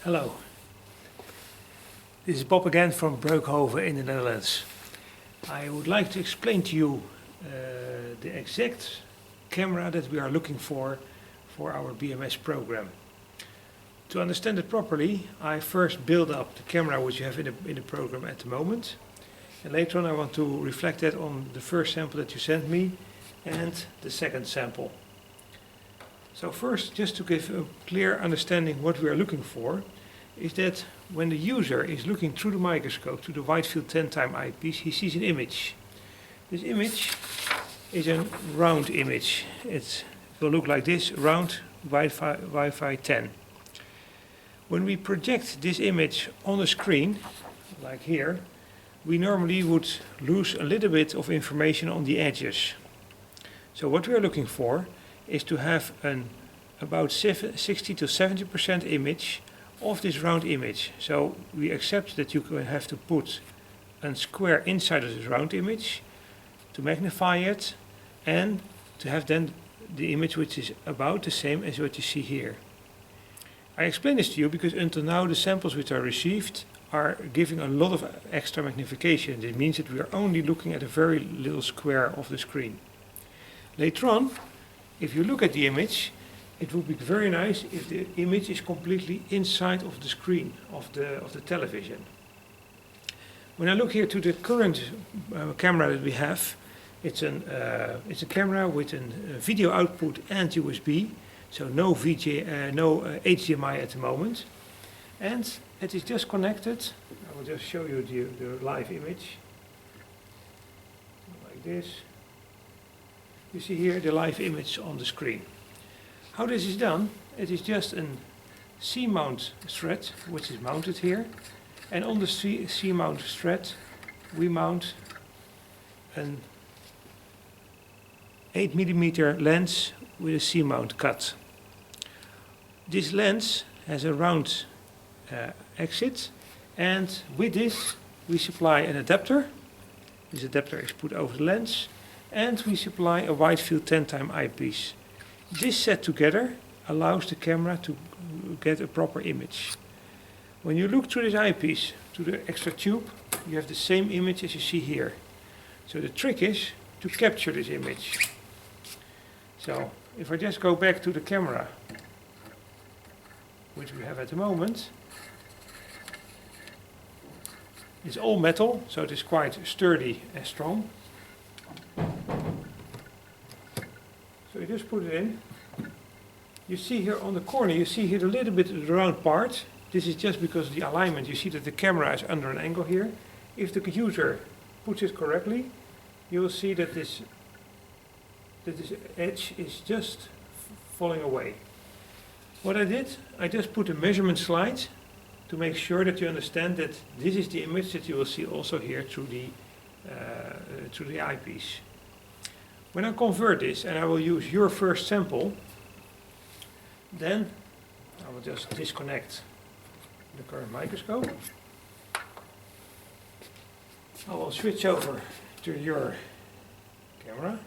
Hello, this is Bob again from Breukhoven in the Netherlands. I would like to explain to you the exact camera that we are looking for our BMS program. To understand it properly, I first build up the camera which you have in the program at the moment, and later on I want to reflect that on the first sample that you sent me and the second sample. So first, just to give a clear understanding what we are looking for, is that when the user is looking through the microscope to the wide field 10x eyepiece, he sees an image. This image is a round image. It will look like this, round Wi-Fi 10. When we project this image on a screen, like here, we normally would lose a little bit of information on the edges. So what we are looking for is to have an about 60 to 70% image of this round image. So we accept that you have to put a square inside of this round image to magnify it and to have then the image which is about the same as what you see here. I explain this to you because until now the samples which are received are giving a lot of extra magnification. This means that we are only looking at a very little square of the screen. Later on, if you look at the image, it would be very nice if the image is completely inside of the screen of the television. When I look here to the current camera that we have, it's a camera with a video output and USB, so no HDMI at the moment, and it is just connected. I will just show you the live image, like this. You see here the live image on the screen. How this is done, it is just a C-mount thread which is mounted here, and on the C-mount thread we mount an 8mm lens with a C-mount cut. This lens has a round exit, and with this we supply an adapter. This adapter is put over the lens, and we supply a wide field 10x eyepiece. This set together allows the camera to get a proper image. When you look through this eyepiece to the extra tube, you have the same image as you see here. So the trick is to capture this image. So if I just go back to the camera, which we have at the moment, it's all metal, so it is quite sturdy and strong. So you just put it in. You see here on the corner, you see here a little bit of the round part. This is just because of the alignment. You see that the camera is under an angle here. If the user puts it correctly, you will see that this edge is just falling away. What I did, I just put a measurement slide to make sure that you understand that this is the image that you will see also here through the eyepiece. When I convert this, and I will use your first sample, then I will just disconnect the current microscope. I will switch over to your camera.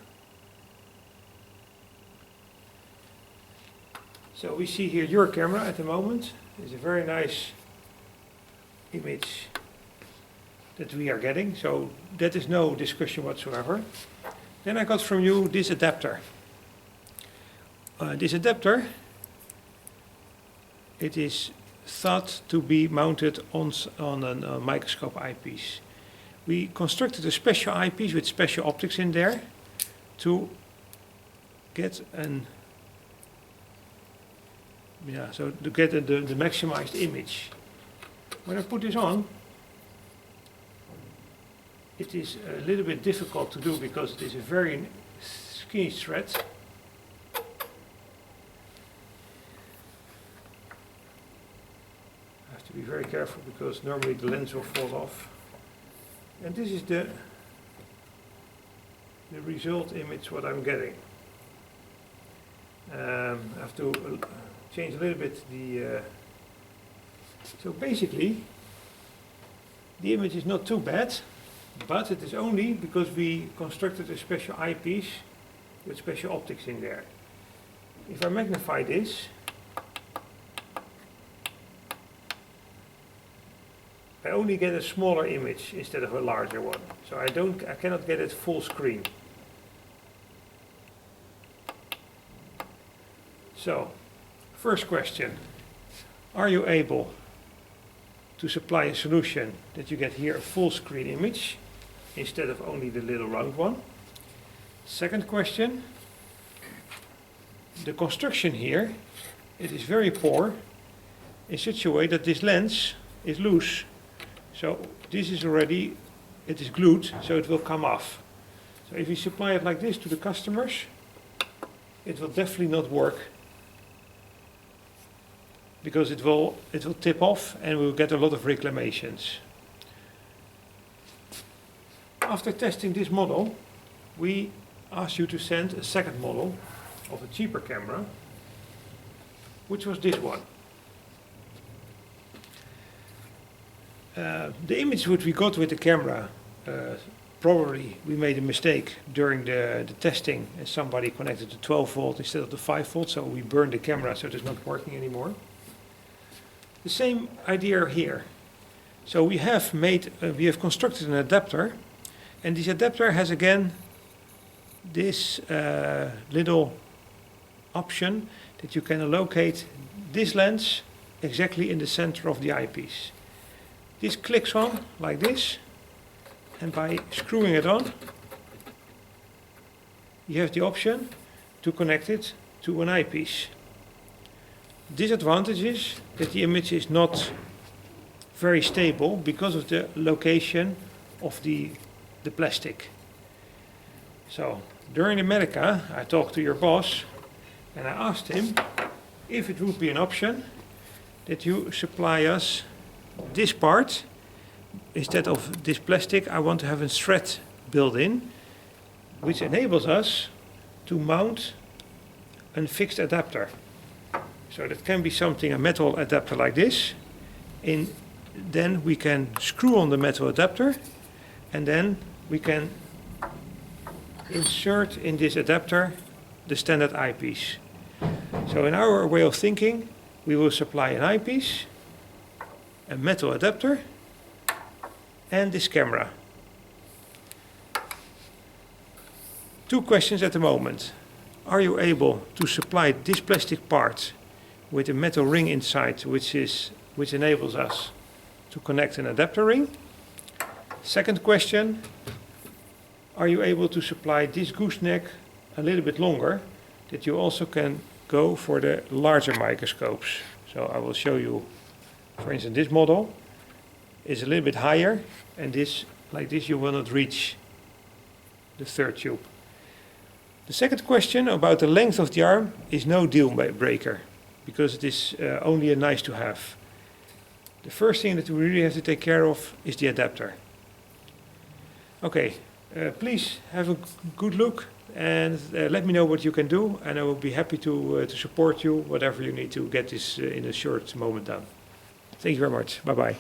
So we see here your camera at the moment. It's a very nice image that we are getting, so that is no discussion whatsoever. Then I got from you this adapter. This adapter, it is thought to be mounted on a microscope eyepiece. We constructed a special eyepiece with special optics in there to get the maximized image. When I put this on, it is a little bit difficult to do because it is a very skinny thread. I have to be very careful because normally the lens will fall off. And this is the result image what I'm getting. I have to change a little bit the... So basically, the image is not too bad. But it is only because we constructed a special eyepiece with special optics in there. If I magnify this, I only get a smaller image instead of a larger one. So I cannot get it full screen. So, first question. Are you able to supply a solution that you get here a full screen image instead of only the little round one? Second question. The construction here, it is very poor in such a way that this lens is loose. So this is already, it is glued, so it will come off. So if you supply it like this to the customers, it will definitely not work, because it will tip off and we will get a lot of reclamations. After testing this model, we asked you to send a second model of a cheaper camera, which was this one. The image which we got with the camera, probably we made a mistake during the testing, and somebody connected the 12 volt instead of the 5 volt, so we burned the camera, so it is not working anymore. The same idea here. So we have constructed an adapter, and this adapter has again this little option that you can locate this lens exactly in the center of the eyepiece. This clicks on like this, and by screwing it on, you have the option to connect it to an eyepiece. Disadvantage is that the image is not very stable because of the location of the plastic. So during America, I talked to your boss and I asked him if it would be an option that you supply us this part. Instead of this plastic, I want to have a thread built in, which enables us to mount a fixed adapter. So that can be something, a metal adapter like this. And then we can screw on the metal adapter, and then we can insert in this adapter the standard eyepiece. So in our way of thinking, we will supply an eyepiece, a metal adapter, and this camera. Two questions at the moment. Are you able to supply this plastic part with a metal ring inside, which enables us to connect an adapter ring? Second question, are you able to supply this gooseneck a little bit longer, that you also can go for the larger microscopes? So I will show you, for instance, this model is a little bit higher, and this, like this, you will not reach the third tube. The second question about the length of the arm is no deal breaker, because it is only a nice to have. The first thing that we really have to take care of is the adapter. Okay, please have a good look and let me know what you can do, and I will be happy to support you, whatever you need to get this in a short moment done. Thank you very much. Bye-bye.